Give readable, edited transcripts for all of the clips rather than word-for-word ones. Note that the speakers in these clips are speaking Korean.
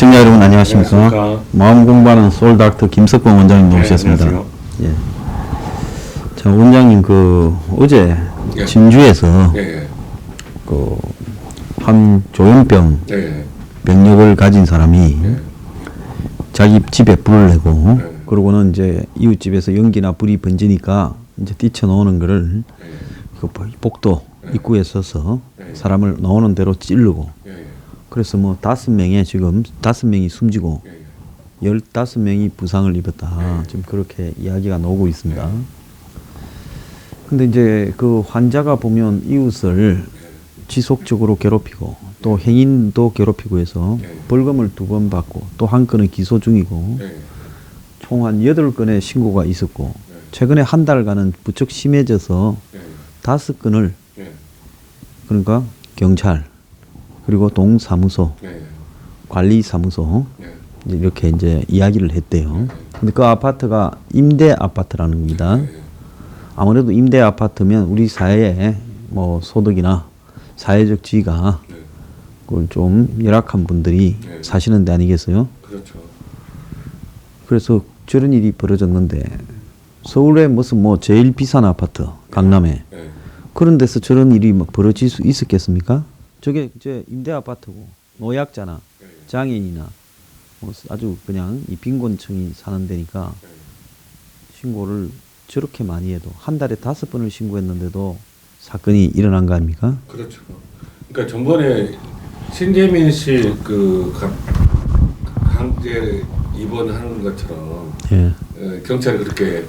시청자 여러분 안녕하십니까. 안녕하십니까. 마음 공부하는 소울닥터 김석봉 원장님 모셨습니다. 안녕하세요. 예. 자, 원장님 어제 예. 진주에서 예, 한 조현병 예, 병력을 가진 사람이 예. 자기 집에 불을 내고 예. 그러고는 이제 이웃집에서 연기나 불이 번지니까 이제 뛰쳐나오는 거를 그 복도 입구에 서서 사람을 나오는 대로 찌르고 그래서 뭐 5명이 숨지고 15명이 부상을 입었다. 지금 그렇게 이야기가 나오고 있습니다. 근데 이제 그 환자가 보면 이웃을 지속적으로 괴롭히고 또 행인도 괴롭히고 해서 벌금을 2번 받고 또 한 건은 기소 중이고 총 한 8건의 신고가 있었고 최근에 한 달간은 부쩍 심해져서 5건을 그러니까 경찰 그리고 동사무소 관리사무소 이렇게 이제 이야기를 했대요. 근데 그 아파트가 임대 아파트라는 겁니다. 아무래도 임대 아파트면 우리 사회에 뭐 소득이나 사회적 지위가 그걸 좀 열악한 분들이 사시는 데 아니겠어요? 그렇죠. 그래서 저런 일이 벌어졌는데 서울에 무슨 뭐 제일 비싼 아파트 강남에 그런 데서 저런 일이 막 벌어질 수 있었겠습니까? 저게 이제 임대 아파트고 노약자나 장애인이나 뭐 아주 그냥 이 빈곤층이 사는 데니까 신고를 저렇게 많이 해도 한 달에 5번을 신고했는데도 사건이 일어난 거 아닙니까? 그렇죠. 그러니까 전번에 신재민 씨 그 강제 입원하는 것처럼 경찰이 그렇게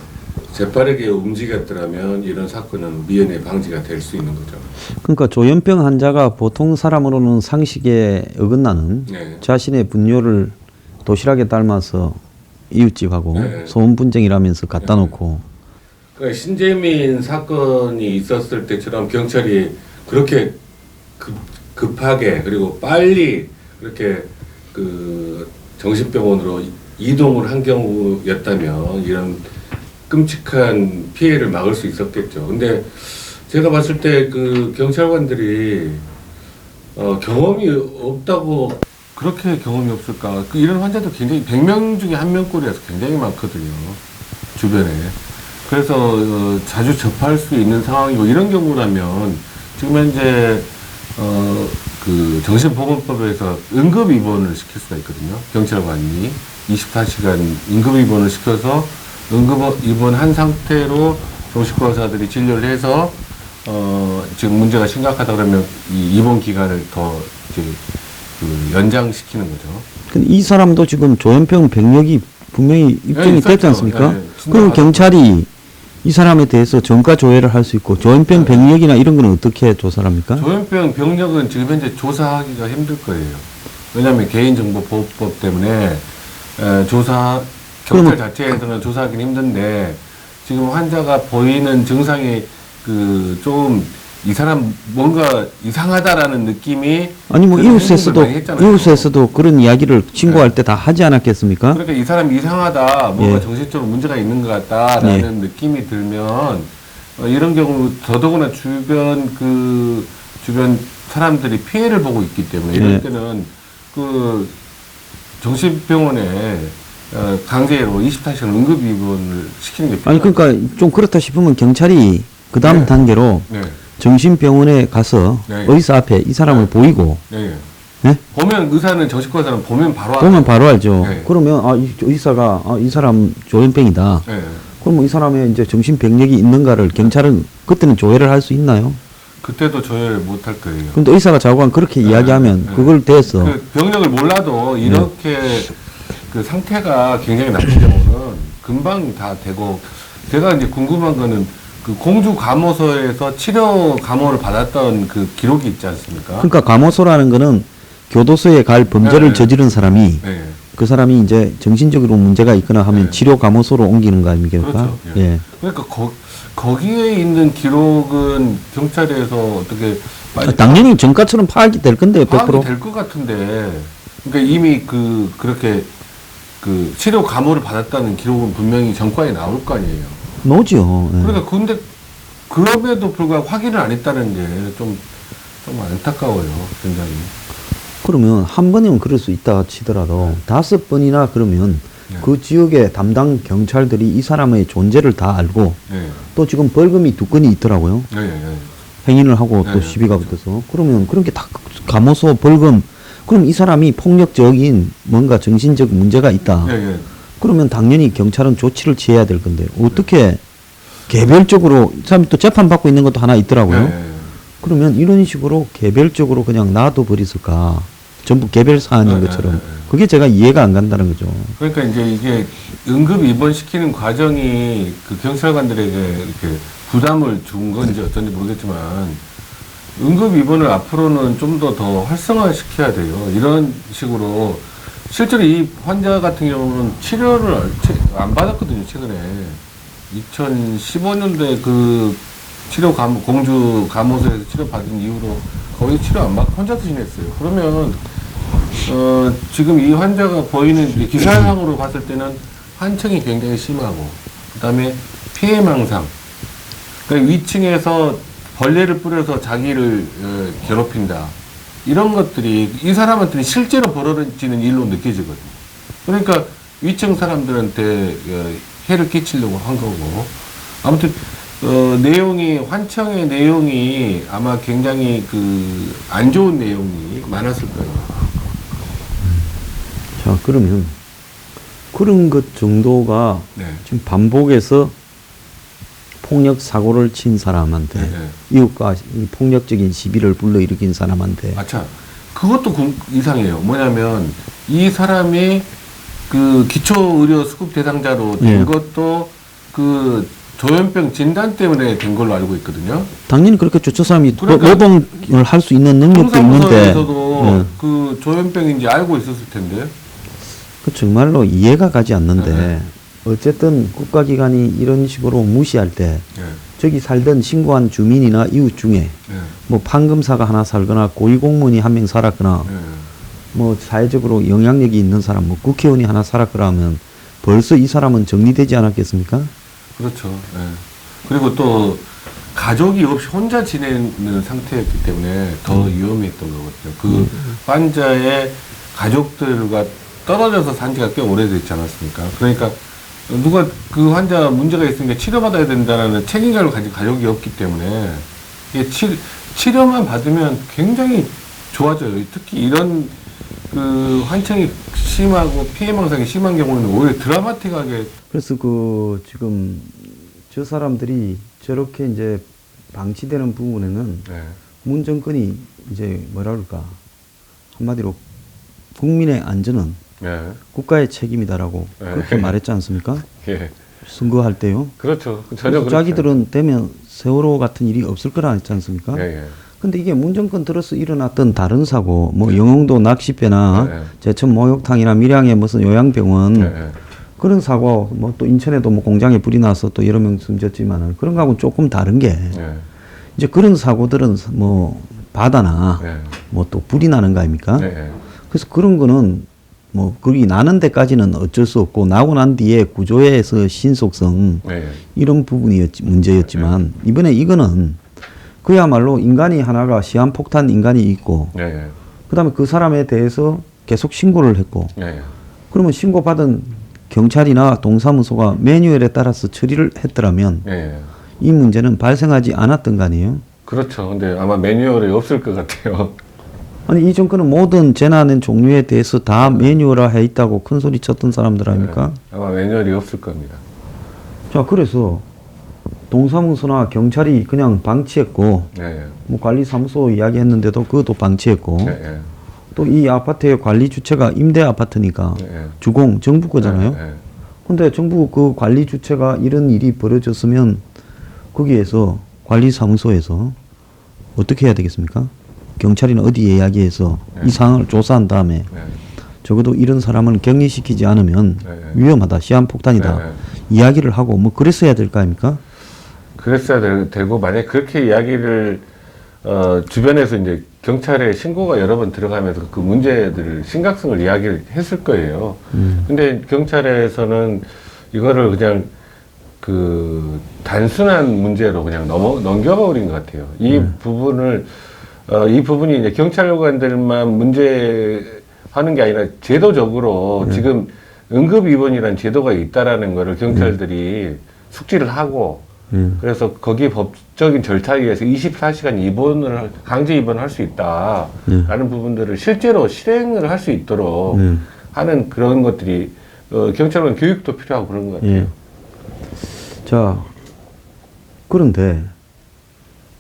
재빠르게 움직였더라면 이런 사건은 미연에 방지가 될 수 있는 거죠. 그러니까 조현병 환자가 보통 사람으로는 상식에 어긋나는 자신의 분뇨를 도시락에 닮아서 이웃집하고 소음 분쟁이라면서 갖다 놓고 그러니까 신재민 사건이 있었을 때처럼 경찰이 그렇게 급하게 그리고 빨리 그렇게 그 정신병원으로 이동을 한 경우였다면 이런 끔찍한 피해를 막을 수 있었겠죠. 근데 제가 봤을 때 그 경찰관들이 경험이 없다고 그렇게 경험이 없을까? 이런 환자도 굉장히 100명 중에 1명꼴이라서 굉장히 많거든요. 주변에. 그래서 자주 접할 수 있는 상황이고 이런 경우라면 지금 현재 그 정신보건법에서 응급 입원을 시킬 수가 있거든요. 경찰관이 24시간 응급 입원을 시켜서 응급 입원한 상태로 정신과 의사들이 진료를 해서 지금 문제가 심각하다 그러면 이 입원 기간을 더 이제 그 연장시키는 거죠. 근데 이 사람도 지금 조현병 병력이 분명히 입증이 됐지 않습니까? 그럼 경찰이 이 사람에 대해서 전과 조회를 할 수 있고 조현병 병력이나 이런 거는 어떻게 조사를 합니까? 조현병 병력은 지금 현재 조사하기가 힘들 거예요. 왜냐하면 개인정보보호법 때문에 경찰 자체에서는 조사하기는 힘든데 지금 환자가 보이는 증상이 그 좀 이 사람 뭔가 이상하다라는 느낌이 아니 뭐 이웃에서도 그런 이야기를 신고할 때 다 하지 않았겠습니까? 그러니까 이 사람 이상하다 뭔가 정신적으로 문제가 있는 것 같다라는 느낌이 들면 이런 경우 더더구나 주변 사람들이 피해를 보고 있기 때문에 이럴 때는 그 정신병원에 강제로 24시간 응급 입원을 시키는 게 필요하죠. 아니 그러니까 좀 그렇다 싶으면 경찰이 그 다음 단계로 정신병원에 가서 의사 앞에 이 사람을 보이고 보면 의사는 정신과 의사는 보면 바로 알죠. 그러면 이 의사가 이 사람 조현병이다. 그러면 이 사람의 이제 정신병력이 있는가를 경찰은 그때는 조회를 할 수 있나요? 그때도 조회를 못 할 거예요. 근데 의사가 자관 그렇게 이야기하면 그걸 대해서 그 병력을 몰라도 이렇게 그 상태가 굉장히 나쁜 경우는 금방 다 되고 제가 이제 궁금한 거는 그 공주 감호소에서 치료 감호를 받았던 그 기록이 있지 않습니까? 그러니까 감호소라는 거는 교도소에 갈 범죄를 저지른 사람이 그 사람이 이제 정신적으로 문제가 있거나 하면 치료 감호소로 옮기는 거 아닙니까? 그렇죠. 그러니까 거기에 있는 기록은 경찰에서 어떻게 당연히 전과처럼 파악이 될 건데 100% 파악이 될 것 같은데 그러니까 이미 그렇게 그 치료 감호를 받았다는 기록은 분명히 전과에 나올 거 아니에요. 노죠. 그러니까 근데 그럼에도 불구하고 확인을 안 했다는 게 좀 안타까워요, 굉장히. 그러면 한 번이면 그럴 수 있다 치더라도 5번이나 그러면 네. 그 지역의 담당 경찰들이 이 사람의 존재를 다 알고 네. 또 지금 벌금이 2건이 있더라고요. 네. 네. 행인을 하고 또 네, 시비가 그렇죠. 붙어서 그러면 그런 게 다 감호소 벌금 그럼 이 사람이 폭력적인 뭔가 정신적 문제가 있다. 네. 네. 그러면 당연히 경찰은 조치를 취해야 될 건데 어떻게 개별적으로 이 사람이 또 재판 받고 있는 것도 하나 있더라고요. 네. 그러면 이런 식으로 개별적으로 그냥 놔둬 버렸을까? 전부 개별 사안인 네, 것처럼 네, 네. 그게 제가 이해가 안 간다는 거죠. 그러니까 이제 이게 응급 입원시키는 과정이 그 경찰관들에게 이렇게 부담을 준 건지 어떤지 모르겠지만 응급 입원을 앞으로는 좀 더 활성화시켜야 돼요. 이런 식으로 실제로 이 환자 같은 경우는 치료를 안 받았거든요. 최근에 2015년도에 그 치료 공주 감호소에서 치료 받은 이후로 거의 치료 안 받고 혼자 지냈어요. 그러면 지금 이 환자가 보이는 이제 기사상으로 봤을 때는 환청이 굉장히 심하고 그다음에 피해망상. 그러니까 위층에서 벌레를 뿌려서 자기를 괴롭힌다. 이런 것들이 이 사람한테는 실제로 벌어지는 일로 느껴지거든요. 그러니까 위층 사람들한테 해를 끼치려고 한 거고. 아무튼 내용이 환청의 내용이 아마 굉장히 그 안 좋은 내용이 많았을 거예요. 자, 그러면 그런 것 정도가 네. 지금 반복해서 폭력 사고를 친 사람한테 네, 네. 이웃과 이 폭력적인 시비를 불러일으킨 사람한테 아차. 그것도 이상해요. 뭐냐면 이 사람이 그 기초의료 수급 대상자로 된 예. 것도 그 조현병 진단 때문에 된 걸로 알고 있거든요. 당연히 그렇겠죠. 저 사람이 그러니까 노동을 할 수 있는 능력도 있는데 동사무소에서도 예. 그 조현병인지 알고 있었을 텐데. 그 정말로 이해가 가지 않는데 네. 어쨌든 국가기관이 이런 식으로 무시할 때 예. 저기 살던 신고한 주민이나 이웃 중에 예. 뭐 판검사가 하나 살거나 고위공무원이 한 명 살았거나 예. 뭐 사회적으로 영향력이 있는 사람, 뭐 국회의원이 하나 살았거나 하면 벌써 이 사람은 정리되지 않았겠습니까? 그렇죠. 예. 그리고 또 가족이 없이 혼자 지내는 상태였기 때문에 더 위험했던 거거든요. 그 환자의 가족들과 떨어져서 산 지가 꽤 오래됐지 않았습니까? 그러니까 누가 그 환자 문제가 있으니까 치료받아야 된다는 책임감을 가진 가족이 없기 때문에 이게 치료만 받으면 굉장히 좋아져요. 특히 이런 그 환청이 심하고 피해망상이 심한 경우는 오히려 드라마틱하게. 그래서 그 지금 저 사람들이 저렇게 이제 방치되는 부분에는 네. 문 정권이 이제 뭐라 그럴까 한마디로 국민의 안전은 예. 국가의 책임이다라고 네. 그렇게 말했지 않습니까? 예. 선거할 때요. 그렇죠. 그래서 전혀 그렇지 자기들은 되면 세월호 같은 일이 없을 거라 했지 않습니까? 않아요. 예, 예. 근데 이게 문정권 들어서 일어났던 다른 사고, 뭐 영흥도 낚시배나 네. 제천 목욕탕이나 밀양의 무슨 요양병원 예, 예. 그런 사고, 뭐 또 인천에도 뭐 공장에 불이 나서 또 여러 명 숨졌지만은 그런 거하고는 조금 다른 게 예. 이제 그런 사고들은 뭐 바다나 예. 뭐 또 불이 나는 거 아닙니까? 예, 예. 그래서 그런 거는 뭐 거기 나는 데까지는 어쩔 수 없고 나고 난 뒤에 구조에서 신속성 예. 이런 부분이 문제였지만 이번에 이거는 그야말로 인간이 하나가 시한폭탄 인간이 있고 예, 예. 그다음에 그 사람에 대해서 계속 신고를 했고 예, 예. 그러면 신고받은 경찰이나 동사무소가 매뉴얼에 따라서 처리를 했더라면 예, 예. 이 문제는 발생하지 않았던 거 아니에요? 그렇죠. 근데 아마 매뉴얼이 없을 것 같아요. 아니 이 정권은 모든 재난의 종류에 대해서 다 매뉴얼화해 있다고 큰 소리 쳤던 사람들 아닙니까? 아마 매뉴얼이 없을 겁니다. 자 그래서 동사무소나 경찰이 그냥 방치했고 예, 예. 뭐 관리사무소 이야기했는데도 그것도 방치했고 예, 예. 또 이 아파트의 관리 주체가 임대 아파트니까 예, 예. 주공 정부 거잖아요. 예, 예. 근데 정부 그 관리 주체가 이런 일이 벌어졌으면 거기에서 관리사무소에서 어떻게 해야 되겠습니까? 경찰이나 어디에 이야기해서 네. 이 상황을 조사한 다음에 예. 적어도 이런 사람을 격리시키지 않으면 네. 위험하다, 시한폭탄이다 네. 이야기를 하고 뭐 그랬어야 될 거 아닙니까? 그랬어야 되고 만약 그렇게 이야기를 주변에서 이제 경찰에 신고가 여러 번 들어가면서 그 문제들을 심각성을 이야기를 했을 거예요. 근데 경찰에서는 이거를 그냥 그 단순한 문제로 그냥 넘겨버린 것 같아요. 이 부분을 이 부분이 이제 경찰관들만 문제하는 게 아니라 제도적으로 지금 응급 입원이라는 제도가 있다라는 거를 경찰들이 숙지를 하고 그래서 거기 법적인 절차에 의해서 24시간 입원을 강제 입원할 수 있다라는 부분들을 실제로 실행을 할 수 있도록 하는 그런 것들이 경찰관 교육도 필요하고 그런 것 같아요. 예. 자, 그런데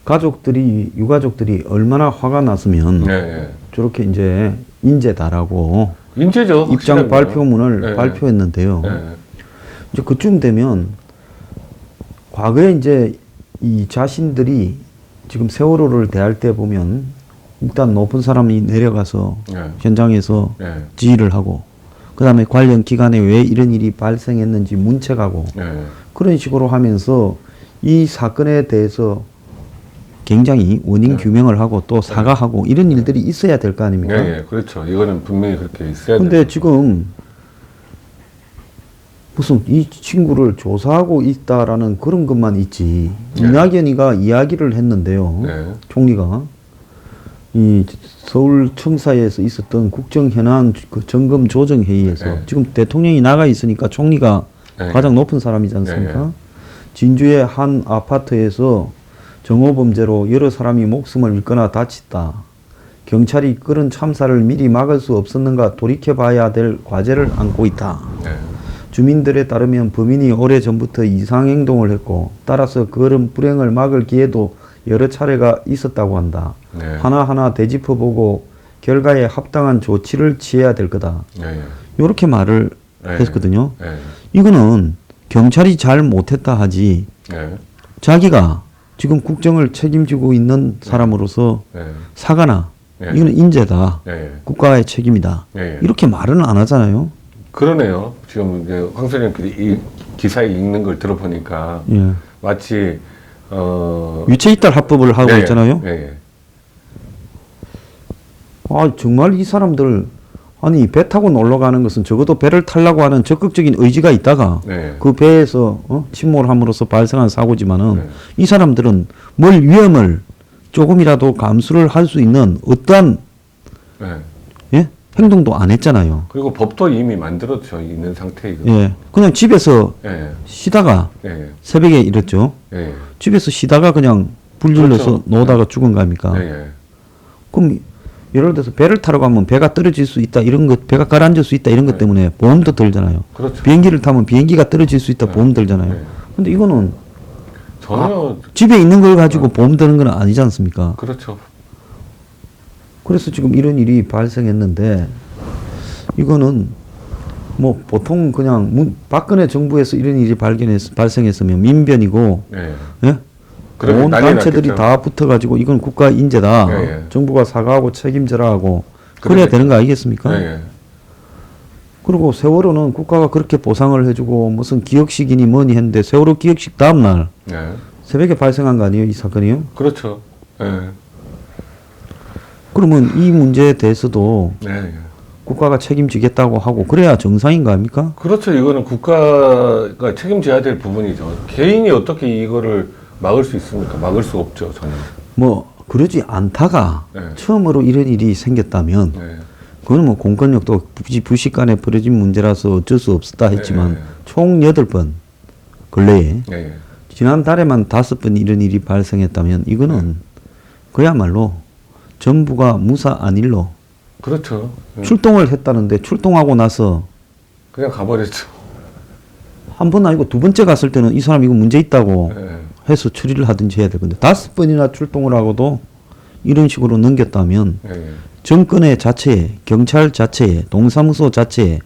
유가족들이 얼마나 화가 났으면 네. 저렇게 이제 인재다라고 인재죠. 입장 확실하면. 발표문을 네. 발표했는데요. 네. 이제 그쯤 되면 과거에 이제 이 자신들이 지금 세월호를 대할 때 보면 일단 높은 사람이 내려가서 네. 현장에서 네. 지휘를 하고 그 다음에 관련 기관에 왜 이런 일이 발생했는지 문책하고 네. 그런 식으로 하면서 이 사건에 대해서 굉장히 원인 규명을 하고 또 사과하고 이런 일들이 있어야 될 거 아닙니까? 네, 네, 그렇죠. 이거는 분명히 그렇게 있어야 근데 돼요. 지금 무슨 이 친구를 조사하고 있다라는 그런 것만 있지. 네. 이낙연이가 이야기를 했는데요. 네. 총리가 이 서울청사에서 있었던 국정현안 그 점검 조정 회의에서 네. 지금 대통령이 나가 있으니까 총리가 네. 가장 높은 사람이지 않습니까? 네. 진주의 한 아파트에서 정오범죄로 여러 사람이 목숨을 잃거나 다쳤다. 경찰이 그런 참사를 미리 막을 수 없었는가 돌이켜봐야 될 과제를 안고 있다. 네. 주민들에 따르면 범인이 오래전부터 이상행동을 했고 따라서 그런 불행을 막을 기회도 여러 차례가 있었다고 한다. 네. 하나하나 되짚어보고 결과에 합당한 조치를 취해야 될 거다. 네. 이렇게 말을 네. 했거든요. 네. 이거는 경찰이 잘 못했다 하지 네. 자기가 지금 국정을 책임지고 있는 사람으로서 네. 사과나 네. 이거는 인재다. 네. 국가의 책임이다. 네. 이렇게 말은 안 하잖아요. 그러네요. 지금 이제 황선영님이 이 기사에 읽는 걸 들어보니까 예. 마치 유체이탈 합법을 하고 네. 있잖아요. 네. 아, 정말 이 사람들 아니 배 타고 놀러 가는 것은 적어도 배를 타려고 하는 적극적인 의지가 있다가 네. 그 배에서 침몰함으로써 발생한 사고지만은 네. 이 사람들은 뭘 위험을 조금이라도 감수를 할 수 있는 어떠한 네. 예? 행동도 안 했잖아요. 그리고 법도 이미 만들어져 있는 상태이거든요. 예. 그냥 집에서 네. 쉬다가 네. 새벽에 이랬죠. 네. 집에서 쉬다가 그냥 불 질러서 그렇죠. 놓다가 죽은 거 아닙니까? 네. 그럼 예를 들어서 배를 타러 가면 배가 떨어질 수 있다 이런 것, 배가 가라앉을 수 있다 이런 것 네. 때문에 보험도 들잖아요. 그렇죠. 비행기를 타면 비행기가 떨어질 수 있다 네. 보험 들잖아요. 네. 근데 이거는 전혀 집에 있는 걸 가지고 보험 드는 건 아니지 않습니까? 그렇죠. 그래서 지금 이런 일이 발생했는데 이거는 뭐 보통 그냥 박근혜 정부에서 이런 일이 발생했으면 민변이고 네. 예? 그러면 온 난리 단체들이 났겠죠. 다 붙어가지고 이건 국가 인재다. 예, 예. 정부가 사과하고 책임져라 하고 그래야 그러겠죠. 되는 거 아니겠습니까? 네. 그리고 세월호는 국가가 그렇게 보상을 해주고 무슨 기억식이니 뭐니 했는데 세월호 기억식 다음날 네. 새벽에 발생한 거 아니에요? 이 사건이요? 그렇죠. 네. 그러면 이 문제에 대해서도 네. 국가가 책임지겠다고 하고 그래야 정상인 거 아닙니까? 그렇죠. 이거는 국가가 책임져야 될 부분이죠. 개인이 어떻게 이거를 막을 수 있습니까? 막을 수 없죠. 저는. 뭐 그러지 않다가 네. 처음으로 이런 일이 생겼다면 네. 그건 뭐 공권력도 부식간에 벌어진 문제라서 어쩔 수 없었다 했지만 네. 총 8번 근래에 네. 지난달에만 5번 이런 일이 발생했다면 이거는 그야말로 정부가 무사 안일로 그렇죠. 네. 출동을 했다는데 출동하고 나서 그냥 가버렸죠. 한 번 아니고 두 번째 갔을 때는 이 사람 이거 문제 있다고 네. 해서 처리를 하든지 해야 될 건데 5번이나 출동을 하고도 이런 식으로 넘겼다면 네. 정권의 자체에 경찰 자체에 동사무소 자체에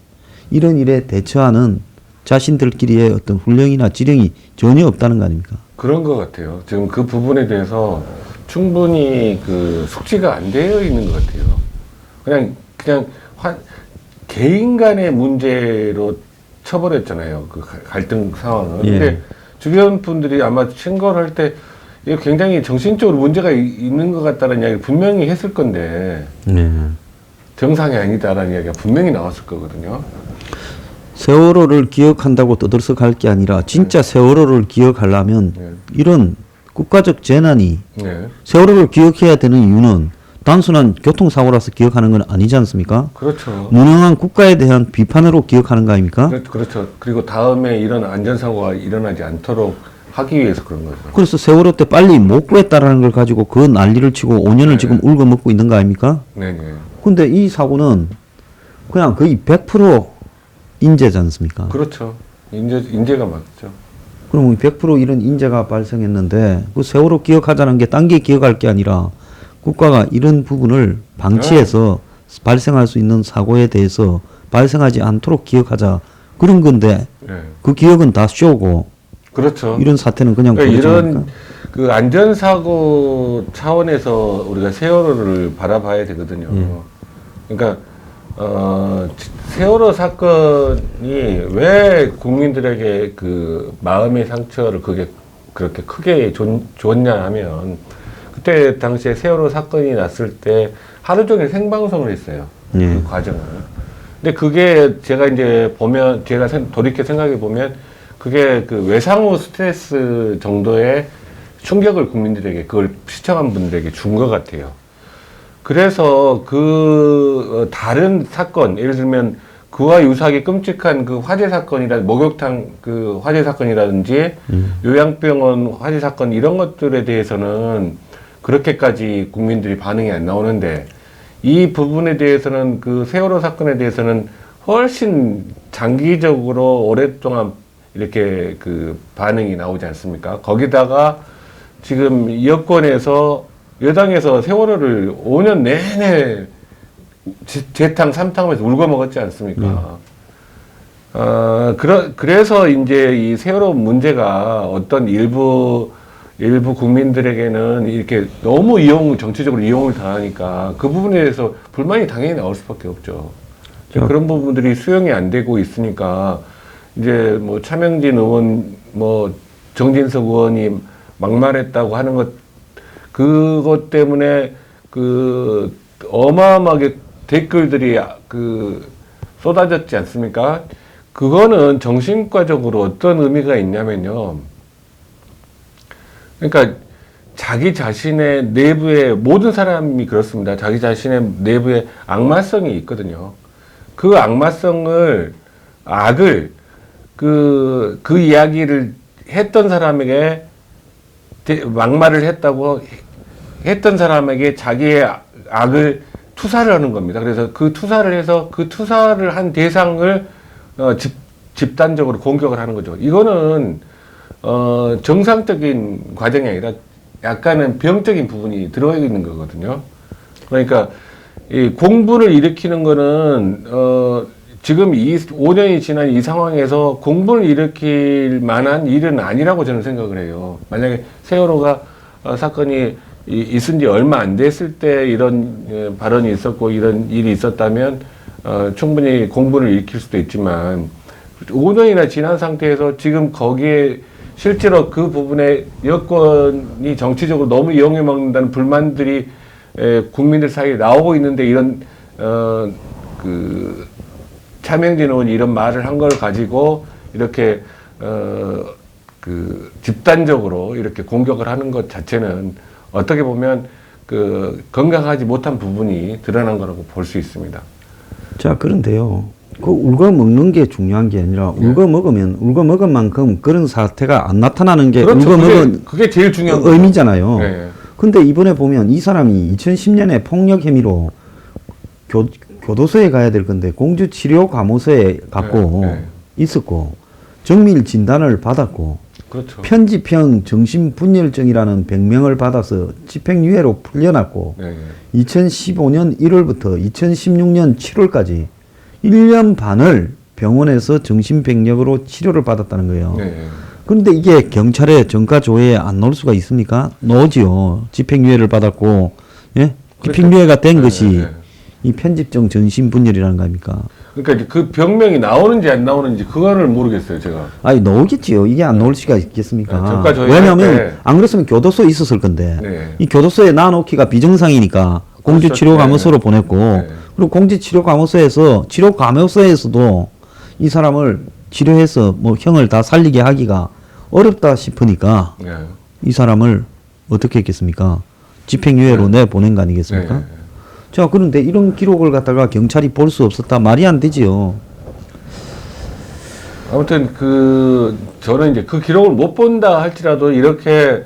이런 일에 대처하는 자신들끼리의 어떤 훈령이나 지령이 전혀 없다는 거 아닙니까? 그런 것 같아요. 지금 그 부분에 대해서 충분히 그 숙지가 안 되어 있는 것 같아요. 그냥 개인 간의 문제로 쳐버렸잖아요. 그 갈등 상황은. 예. 근데 주변 분들이 아마 신고를 할 때 이게 굉장히 정신적으로 문제가 있는 것 같다는 이야기를 분명히 했을 건데 네. 정상이 아니다라는 이야기가 분명히 나왔을 거거든요. 세월호를 기억한다고 떠들썩할 게 아니라 진짜 세월호를 기억하려면 네. 이런 국가적 재난이 네. 세월호를 기억해야 되는 이유는 단순한 교통사고라서 기억하는 건 아니지 않습니까? 그렇죠. 무능한 국가에 대한 비판으로 기억하는 거 아닙니까? 그렇죠. 그리고 다음에 이런 안전사고가 일어나지 않도록 하기 위해서 그런 거죠. 그래서 세월호 때 빨리 못 구했다라는 걸 가지고 그 난리를 치고 5년을 네. 지금 울거먹고 있는 거 아닙니까? 네네. 근데 이 사고는 그냥 거의 100% 인재지 않습니까? 그렇죠. 인재가 맞죠. 그러면 100% 이런 인재가 발생했는데 그 세월호 기억하자는 게 딴 게 기억할 게 아니라 국가가 이런 부분을 방치해서 발생할 수 있는 사고에 대해서 발생하지 않도록 기억하자 그런 건데 네. 그 기억은 다 쇼고 그렇죠. 이런 사태는 그냥 그러니까 벌어지니까. 이런 그 안전사고 차원에서 우리가 세월호를 바라봐야 되거든요. 그러니까 세월호 사건이 왜 국민들에게 그 마음의 상처를 그렇게 크게 줬냐 하면 그때 당시에 세월호 사건이 났을 때 하루 종일 생방송을 했어요. 그 과정을. 근데 그게 제가 이제 보면 제가 돌이켜 생각해 보면 그게 그 외상후 스트레스 정도의 충격을 국민들에게 그걸 시청한 분들에게 준 것 같아요. 그래서 다른 사건, 예를 들면 그와 유사하게 끔찍한 그 화재 사건이라 목욕탕 그 화재 사건이라든지 요양병원 화재 사건 이런 것들에 대해서는 그렇게까지 국민들이 반응이 안 나오는데 이 부분에 대해서는 그 세월호 사건에 대해서는 훨씬 장기적으로 오랫동안 이렇게 그 반응이 나오지 않습니까? 거기다가 지금 여당에서 세월호를 5년 내내 재탕, 삼탕하면서 울고 먹었지 않습니까? 그래서 이제 이 세월호 문제가 어떤 일부 국민들에게는 이렇게 너무 정치적으로 이용을 당하니까 그 부분에 대해서 불만이 당연히 나올 수밖에 없죠. 그런 부분들이 수용이 안 되고 있으니까 이제 뭐 차명진 의원, 뭐 정진석 의원이 막말했다고 하는 그것 때문에 그 어마어마하게 댓글들이 쏟아졌지 않습니까? 그거는 정신과적으로 어떤 의미가 있냐면요. 그러니까 자기 자신의 내부에 모든 사람이 그렇습니다. 자기 자신의 내부에 악마성이 있거든요. 그 악을 그 이야기를 했던 사람에게 막말을 했다고 했던 사람에게 자기의 악을 투사를 하는 겁니다. 그래서 그 투사를 해서 그 투사를 한 대상을 집단적으로 공격을 하는 거죠. 이거는 정상적인 과정이 아니라 약간은 병적인 부분이 들어있는 거거든요. 그러니까 이 공분을 일으키는 거는 지금 5년이 지난 이 상황에서 공분을 일으킬 만한 일은 아니라고 저는 생각을 해요. 만약에 세월호가 사건이 있은 지 얼마 안 됐을 때 이런 발언이 있었고 이런 일이 있었다면 충분히 공분을 일으킬 수도 있지만 5년이나 지난 상태에서 지금 거기에 실제로 그 부분에 여권이 정치적으로 너무 이용해 먹는다는 불만들이 국민들 사이에 나오고 있는데 이런 차명진 의원이 이런 말을 한 걸 가지고 이렇게 집단적으로 이렇게 공격을 하는 것 자체는 어떻게 보면 건강하지 못한 부분이 드러난 거라고 볼 수 있습니다. 자, 그런데요. 그 울고 먹는 게 중요한 게 아니라 울고 먹은 만큼 그런 사태가 안 나타나는 게 그렇죠. 울고 먹은 그게 제일 중요한 의미잖아요. 네. 근데 이번에 보면 이 사람이 2010년에 폭력 혐의로 교도소에 가야 될 건데 공주치료감호소에 갔고 있었고 정밀 진단을 받았고 그렇죠. 편집형 정신분열증이라는 병명을 받아서 집행유예로 풀려났고 2015년 1월부터 2016년 7월까지 1년 반을 병원에서 정신병력으로 치료를 받았다는 거예요. 그런데 이게 경찰의 정가 조회에 안 넣을 수가 있습니까? 넣지요. 집행유예를 받았고, 예? 집행유예가 된 것이 이 편집성 정신분열이라는 거 아닙니까? 그러니까 그 병명이 나오는지 안 나오는지 그거를 모르겠어요, 제가. 아니, 넣겠지요. 이게 안 넣을 수가 있겠습니까? 정가 조회 왜냐하면 안 그랬으면 교도소에 있었을 건데 이 교도소에 놔놓기가 비정상이니까 공주치료감호소로 보냈고 그리고 공주치료감호소에서도 이 사람을 치료해서 뭐 형을 다 살리게 하기가 어렵다 싶으니까 이 사람을 어떻게 했겠습니까? 집행유예로 내보낸 거 아니겠습니까? 네. 자, 그런데 이런 기록을 갖다가 경찰이 볼 수 없었다. 말이 안 되지요. 아무튼 저는 이제 그 기록을 못 본다 할지라도 이렇게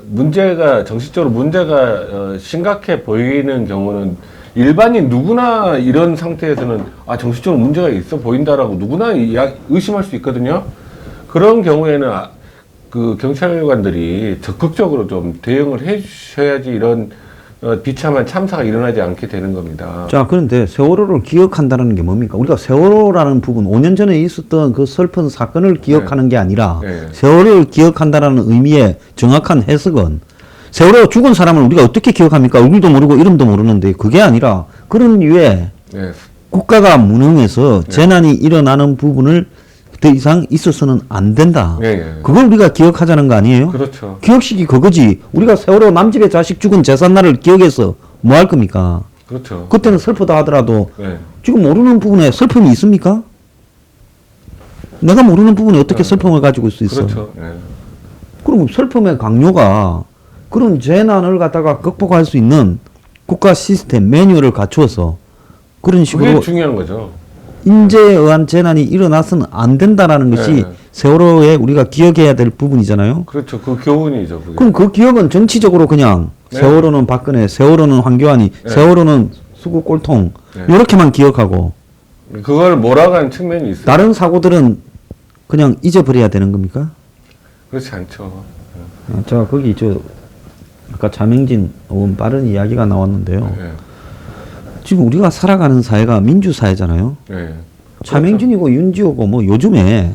문제가 정신적으로 문제가 심각해 보이는 경우는 일반인 누구나 이런 상태에서는 정신적으로 문제가 있어 보인다라고 누구나 의심할 수 있거든요. 그런 경우에는 경찰관들이 적극적으로 좀 대응을 해 주셔야지 이런 비참한 참사가 일어나지 않게 되는 겁니다. 자, 그런데 세월호를 기억한다는 게 뭡니까? 우리가 세월호라는 부분, 5년 전에 있었던 그 슬픈 사건을 기억하는 게 아니라 세월호를 기억한다는 의미의 정확한 해석은 세월호 죽은 사람을 우리가 어떻게 기억합니까? 얼굴도 모르고 이름도 모르는데 그게 아니라 그런 이유에 국가가 무능해서 재난이 일어나는 부분을 더 이상 있어서는 안 된다. 그걸 우리가 기억하자는 거 아니에요? 그렇죠. 기억식이 그거지. 우리가 세월호 남집의 자식 죽은 제삿날을 기억해서 뭐 할 겁니까? 그렇죠. 그때는 슬프다 하더라도 지금 모르는 부분에 슬픔이 있습니까? 내가 모르는 부분에 어떻게 슬픔을 가지고 있을 수 있어? 그렇죠. 그럼 슬픔의 강요가 그런 재난을 갖다가 극복할 수 있는 국가 시스템 매뉴얼을 갖추어서 그런 식으로 그게 중요한 거죠. 인재에 의한 재난이 일어나서는 안 된다라는 것이 세월호에 우리가 기억해야 될 부분이잖아요. 그렇죠. 그 교훈이죠. 그게. 그럼 그 기억은 정치적으로 그냥 세월호는 박근혜, 세월호는 황교안이, 세월호는 수구 꼴통 이렇게만 기억하고 그걸 몰아간 측면이 있어요. 다른 사고들은 그냥 잊어버려야 되는 겁니까? 그렇지 않죠. 자, 거기 아까 자명진 의원 빠른 이야기가 나왔는데요. 지금 우리가 살아가는 사회가 민주사회잖아요. 차명진이고 윤지호고 뭐 요즘에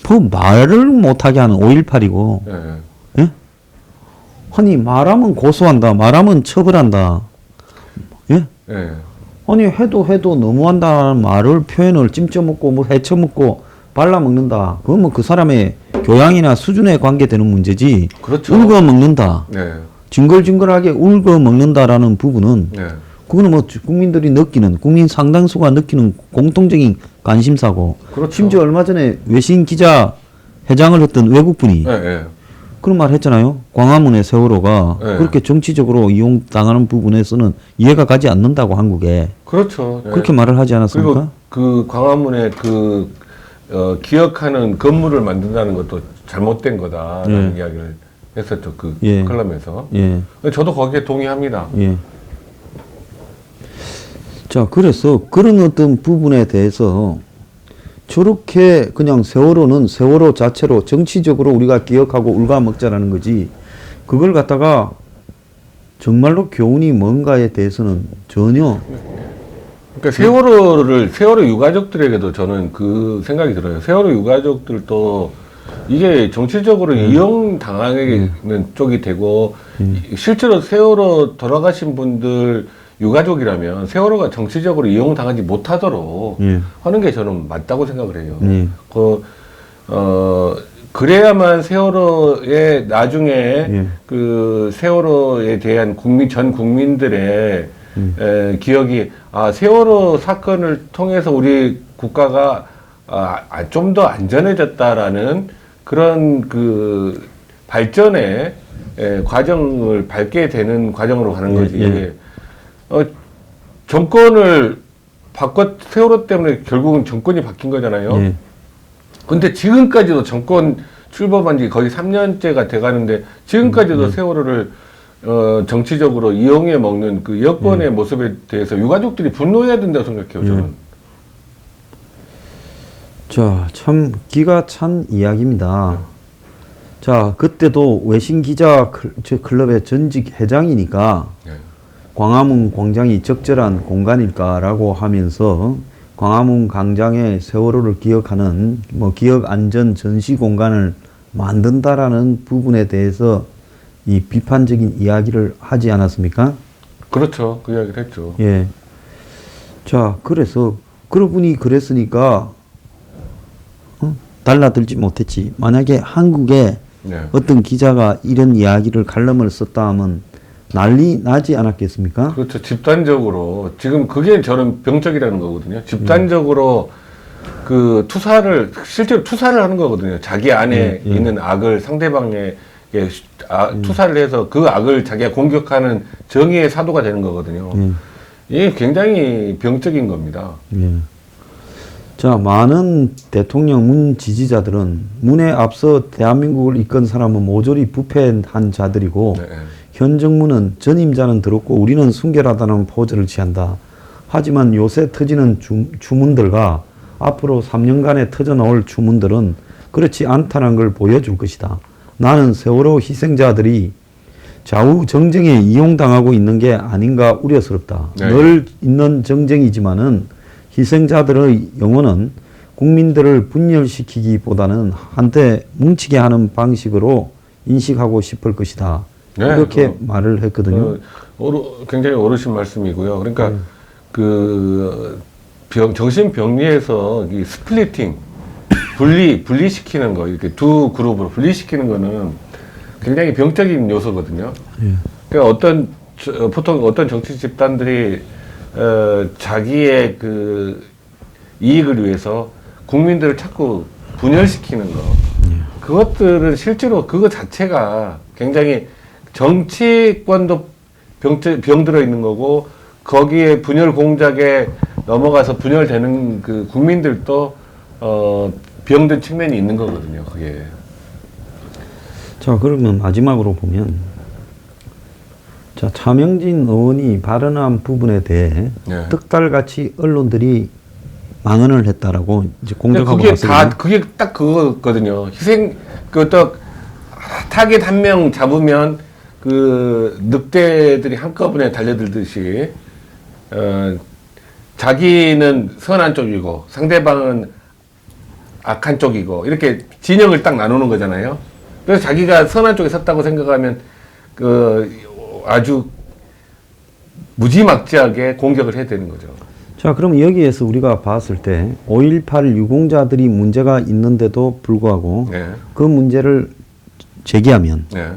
뭐 말을 못하게 하는 5.18이고 예? 아니 말하면 고소한다. 말하면 처벌한다. 예? 아니 해도 너무한다는 말을 표현을 찜쪄먹고 뭐 해쳐먹고 발라먹는다. 그건 뭐 그 사람의 교양이나 수준에 관계되는 문제지. 그렇죠. 울거먹는다. 징글징글하게 울거먹는다라는 부분은 그거는 뭐 국민들이 느끼는 국민 상당수가 느끼는 공통적인 관심사고 그렇죠. 심지어 얼마 전에 외신 기자 회장을 했던 외국분이 그런 말 했잖아요. 광화문의 세월호가 그렇게 정치적으로 이용당하는 부분에서는 이해가 가지 않는다고 한국에. 그렇죠. 그렇게 말을 하지 않았습니까? 그리고 그 광화문에 기억하는 건물을 만든다는 것도 잘못된 거다라는 이야기를 했었죠. 컬럼에서. 저도 거기에 동의합니다. 자, 그래서 그런 어떤 부분에 대해서 저렇게 그냥 세월호는 세월호 자체로 정치적으로 우리가 기억하고 울가먹자라는 거지 그걸 갖다가 정말로 교훈이 뭔가에 대해서는 전혀. 그러니까 세월호 유가족들에게도 저는 그 생각이 들어요. 세월호 유가족들도 이게 정치적으로 이용당하는 쪽이 되고 실제로 세월호 돌아가신 분들 유가족이라면 세월호가 정치적으로 이용당하지 못하도록 하는 게 저는 맞다고 생각을 해요. 그래야만 세월호에 나중에 세월호에 대한 전 국민들의 기억이 세월호 사건을 통해서 우리 국가가 좀 더 안전해졌다라는 그런 발전의 과정을 밟게 되는 과정으로 가는 거지. 정권을 세월호 때문에 결국은 정권이 바뀐 거잖아요. 근데 지금까지도 정권 출범한 지 거의 3년째가 돼가는데 지금까지도 세월호를 정치적으로 이용해 먹는 그 여권의 모습에 대해서 유가족들이 분노해야 된다고 생각해요, 저는. 자, 참 기가 찬 이야기입니다. 자, 그때도 외신 기자 클럽의 전직 회장이니까 광화문 광장이 적절한 공간일까라고 하면서 광화문 광장에 세월호를 기억하는 기억 안전 전시 공간을 만든다라는 부분에 대해서 이 비판적인 이야기를 하지 않았습니까? 그렇죠. 그 이야기를 했죠. 자, 그래서 그분이 그랬으니까 달라들지 못했지. 만약에 한국에 어떤 기자가 이런 이야기를 칼럼을 썼다 하면 난리 나지 않았겠습니까? 그렇죠. 집단적으로 지금 그게 저는 병적이라는 거거든요. 집단적으로 실제로 투사를 하는 거거든요. 자기 안에 있는 악을 상대방에게 투사를 해서 그 악을 자기가 공격하는 정의의 사도가 되는 거거든요. 이게 굉장히 병적인 겁니다. 예. 자, 많은 대통령 문 지지자들은 문에 앞서 대한민국을 이끈 사람은 모조리 부패한 자들이고 네. 현 정부는 전임자는 들었고 우리는 순결하다는 포즈를 취한다. 하지만 요새 터지는 주문들과 앞으로 3년간에 터져나올 주문들은 그렇지 않다는 걸 보여줄 것이다. 나는 세월호 희생자들이 좌우 정쟁에 이용당하고 있는 게 아닌가 우려스럽다. 네. 늘 있는 정쟁이지만은 희생자들의 영혼은 국민들을 분열시키기보다는 한때 뭉치게 하는 방식으로 인식하고 싶을 것이다. 네, 이렇게 말을 했거든요. 굉장히 어르신 말씀이고요. 그러니까 정신병리에서 이 스플리팅, 분리시키는 거, 이렇게 두 그룹으로 분리시키는 거는 굉장히 병적인 요소거든요. 예. 그러니까 보통 어떤 정치 집단들이 자기의 그 이익을 위해서 국민들을 자꾸 분열시키는 거, 그것들은 실제로 그거 자체가 굉장히 정치권도 병들어 있는 거고, 거기에 분열 공작에 넘어가서 분열되는 그 국민들도 병든 측면이 있는 거거든요. 그게. 자, 그러면 마지막으로 보면, 자, 차명진 의원이 발언한 부분에 대해 네. 떡달같이 언론들이 망언을 했다라고 이제 공격하고 그게 나서거든요. 그게 딱 그거거든요. 타겟 한 명 잡으면 그 늑대들이 한꺼번에 달려들듯이 자기는 선한 쪽이고 상대방은 악한 쪽이고 이렇게 진영을 딱 나누는 거잖아요. 그래서 자기가 선한 쪽에 섰다고 생각하면 아주 무지막지하게 공격을 해야 되는 거죠. 자, 그럼 여기에서 우리가 봤을 때 5.18 유공자들이 문제가 있는데도 불구하고 네. 그 문제를 제기하면 네.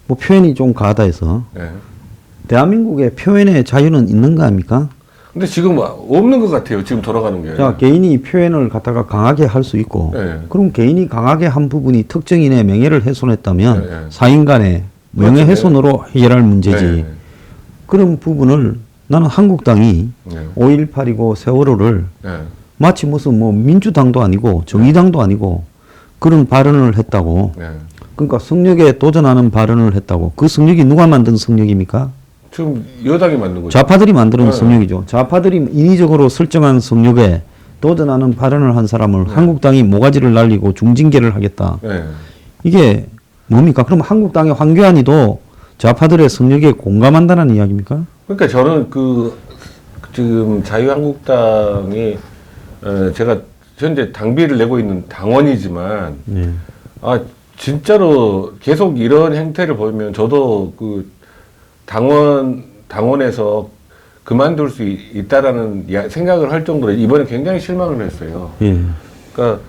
뭐 표현이 좀 가하다 해서 네. 대한민국의 표현의 자유는 있는 거 아닙니까? 근데 지금 없는 것 같아요. 지금 돌아가는 게. 자, 개인이 표현을 갖다가 강하게 할 수 있고 네. 그럼 개인이 강하게 한 부분이 특정인의 명예를 훼손했다면 네, 네. 사인 간의 명예훼손으로 해결할 문제지. 네. 그런 부분을 나는 한국당이 네. 5.18이고 세월호를 네. 마치 무슨 뭐 민주당도 아니고 정의당도 아니고 그런 발언을 했다고. 네. 그러니까 성역에 도전하는 발언을 했다고. 그 성역이 누가 만든 성역입니까? 지금 여당이 만든 거죠. 좌파들이 만드는 네. 성역이죠. 좌파들이 인위적으로 설정한 성역에 도전하는 발언을 한 사람을 한국당이 모가지를 날리고 중징계를 하겠다. 네. 이게 뭡니까? 그럼 한국당의 황교안이도 좌파들의 성역에 공감한다는 이야기입니까? 그러니까 저는 지금 자유한국당이 제가 현재 당비를 내고 있는 당원이지만 네. 진짜로 계속 이런 행태를 보면 저도 그 당원에서 그만둘 수 있다라는 생각을 할 정도로 이번에 굉장히 실망을 했어요. 예. 그러니까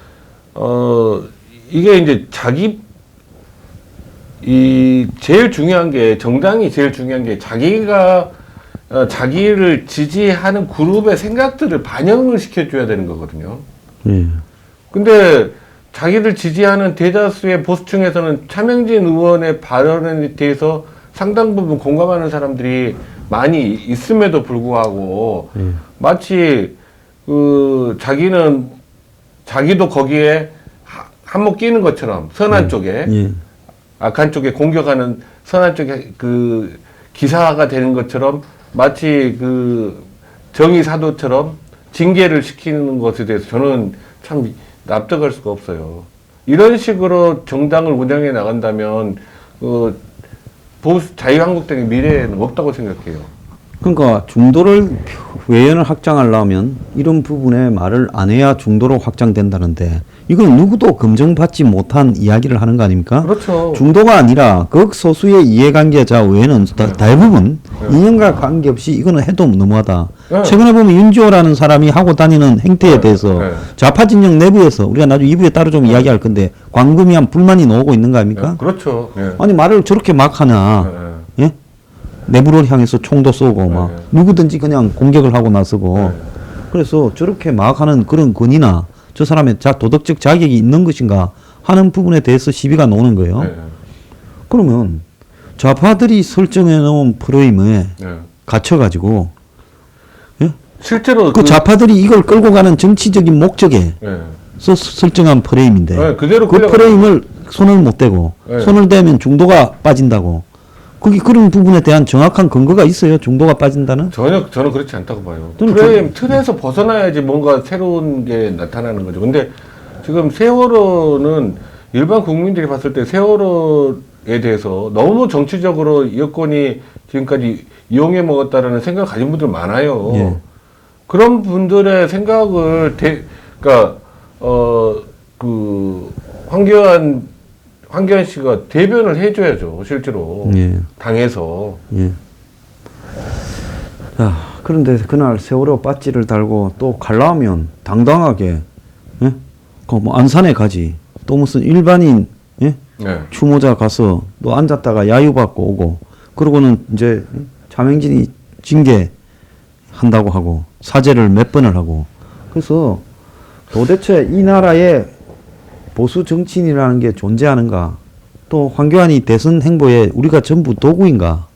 이게 이제 제일 중요한 게 정당이 제일 중요한 게 자기가 자기를 지지하는 그룹의 생각들을 반영을 시켜줘야 되는 거거든요. 예. 근데 자기를 지지하는 대다수의 보수층에서는 차명진 의원의 발언에 대해서 상당 부분 공감하는 사람들이 많이 있음에도 불구하고 마치 자기도 거기에 한몫 끼는 것처럼 선한 쪽에 예. 악한 쪽에 공격하는 선한 쪽에 그 기사가 되는 것처럼 마치 그 정의 사도처럼 징계를 시키는 것에 대해서 저는 참 납득할 수가 없어요. 이런 식으로 정당을 운영해 나간다면 자유한국당의 미래에는 없다고 생각해요. 그러니까 중도를 외연을 확장하려면 이런 부분에 말을 안 해야 중도로 확장된다는데 이건 누구도 검증받지 못한 이야기를 하는 거 아닙니까? 그렇죠. 중도가 아니라 극소수의 이해관계자 외에는 대부분 인연과 관계없이 이거는 해도 너무하다. 네. 최근에 보면 윤지호라는 사람이 하고 다니는 행태에 대해서 네. 좌파 진영 내부에서 우리가 나중에 2부에 따로 좀 이야기할 건데 광범위한 불만이 나오고 있는 거 아닙니까? 그렇죠. 네. 아니 말을 저렇게 막 하나 예? 내부를 향해서 총도 쏘고 막 누구든지 그냥 공격을 하고 나서고 그래서 저렇게 막 하는 그런 권위나 저 사람의 도덕적 자격이 있는 것인가 하는 부분에 대해서 시비가 나오는 거예요. 그러면 좌파들이 설정해 놓은 프레임에 예. 갇혀가지고 예? 실제로 그 좌파들이 이걸 끌고 가는 정치적인 목적에 예. 설정한 프레임인데 네, 그대로 그 끌려가- 프레임을 손을 못 대고 네. 손을 대면 중도가 빠진다고 거기 그런 부분에 대한 정확한 근거가 있어요. 중도가 빠진다는? 저는 그렇지 않다고 봐요. 저는 프레임 틀에서 벗어나야지 뭔가 새로운 게 나타나는 거죠. 근데 지금 세월호는 일반 국민들이 봤을 때 세월호에 대해서 너무 정치적으로 여권이 지금까지 이용해 먹었다라는 생각을 가진 분들 많아요. 예. 그런 분들의 생각을 그러니까 그 황교안 씨가 대변을 해줘야죠. 실제로 예. 당에서. 예. 자, 그런데 그날 세월호 배지를 달고 또 갈라면 당당하게, 예? 그뭐 안산에 가지. 또 무슨 일반인, 예? 네. 추모자 가서 또 앉았다가 야유받고 오고, 그러고는 이제 자명진이 징계한다고 하고, 사죄를 몇 번을 하고. 그래서 도대체 이 나라에 보수 정치인이라는 게 존재하는가? 또 황교안이 대선 행보에 우리가 전부 도구인가?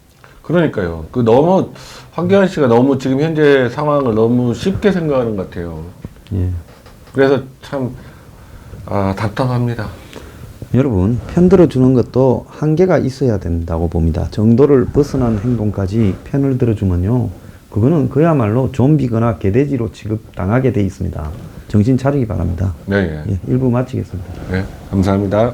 그러니까요. 그 너무 황교안 씨가 너무 지금 현재 상황을 너무 쉽게 생각하는 것 같아요. 예. 그래서 참 답답합니다. 여러분, 편들어 주는 것도 한계가 있어야 된다고 봅니다. 정도를 벗어난 행동까지 편을 들어주면요, 그거는 그야말로 좀비거나 개돼지로 취급당하게 돼 있습니다. 정신 차리기 바랍니다. 네, 예. 예, 1부 마치겠습니다. 네, 감사합니다.